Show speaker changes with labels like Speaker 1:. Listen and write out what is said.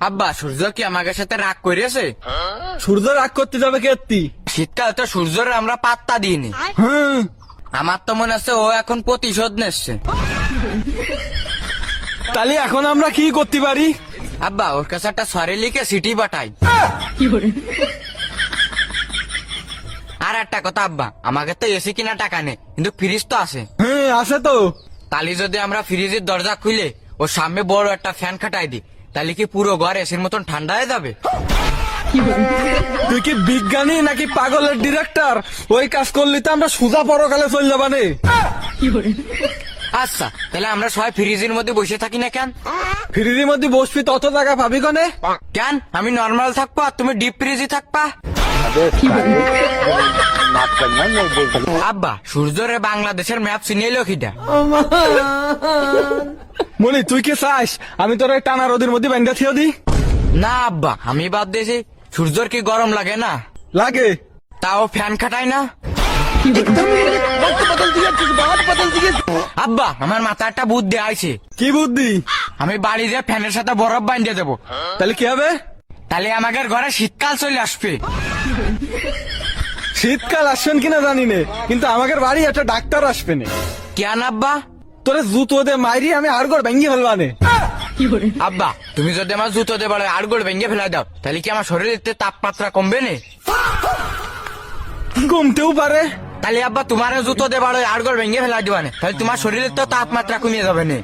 Speaker 1: আব্বা সূর্য কি আমাদের সাথে রাগ করেছে?
Speaker 2: সূর্য রাগ করতে যাবে কেত্তি?
Speaker 1: শীতকাল তো সূর্যের আমরা পাত্তা দিইনি।
Speaker 2: হ্যাঁ,
Speaker 1: আমার তো মনে হচ্ছে ও এখন প্রতিশোধ নিচ্ছে।
Speaker 2: তাহলে এখন আমরা কি করতে পারি?
Speaker 1: আব্বা ওর কাছে একটা সরি লিখে সিটি পাঠাই। আর একটা কথা আব্বা, আমাকে তো এসি কিনা টাকা নেই, কিন্তু ফ্রিজ তো আছে।
Speaker 2: হ্যাঁ আছে তো।
Speaker 1: তাহলে যদি আমরা ফ্রিজের দরজা খুলে ওর সামনে বড় একটা ফ্যান খাটাই দিই, তাহলে কি পুরো ঘর এসির মতন ঠান্ডা হয়ে যাবে?
Speaker 2: তুই কি বিজ্ঞানী নাকি পাগলের ডিরেক্টর? ওই কাজ করলি তো আমরা সুজা পরকালে চলে যাবানে।
Speaker 1: আচ্ছা তাহলে আমরা সবাই ফ্রিজের মধ্যে বসে থাকি না কেন?
Speaker 2: ফ্রিজের মধ্যে বসবি তত জায়গা পাবি কনে?
Speaker 1: কেন আমি নর্মাল থাকবো আর তুমি ডিপ ফ্রিজে থাকবা? আব্বা সূর্যরে বাংলাদেশের ম্যাপ চিনিয়ে এলো খিটা।
Speaker 2: মনি তুই কি চাস আমি তোর এই টানা রোদের মধ্যে ব্যান্ডা থিয়ে দি?
Speaker 1: না আব্বা আমি বাদ দিয়েছি, সূর্যর কি গরম লাগে না?
Speaker 2: লাগে।
Speaker 1: তাও ফ্যান খাটাই না। আব্বা আমার মাথায় একটা বুদ্ধি আইছে।
Speaker 2: কি বুদ্ধি?
Speaker 1: আমি বাড়ি দিয়ে ফ্যানের সাথে বরফ বাঁধিয়ে দেবো,
Speaker 2: তাহলে কি হবে?
Speaker 1: তাহলে আমাদের ঘরে শীতকাল চলে আসবে।
Speaker 2: শীতকাল আসবেন কিনা জানি নে, কিন্তু আমাদের বাড়ি একটা ডাক্তার আসবে না।
Speaker 1: কেন আব্বা?
Speaker 2: তোরে জুতো দে মাইরি আমি আর ঘর ভেঙে ফেলবানে।
Speaker 1: আব্বা তুমি যদি আমার জুতো দিয়ে বলে আর গোড় ভেঙে ফেলা দাও, তাহলে কি আমার শরীরের তাপমাত্রা কমবে না?
Speaker 2: কমতেও পারে।
Speaker 1: তাহলে আব্বা তোমার জুতো দিয়ে বলে আর গোড় ভেঙে ফেলা দিবা না, তাহলে তোমার শরীরের তো তাপমাত্রা কমিয়ে যাবে না।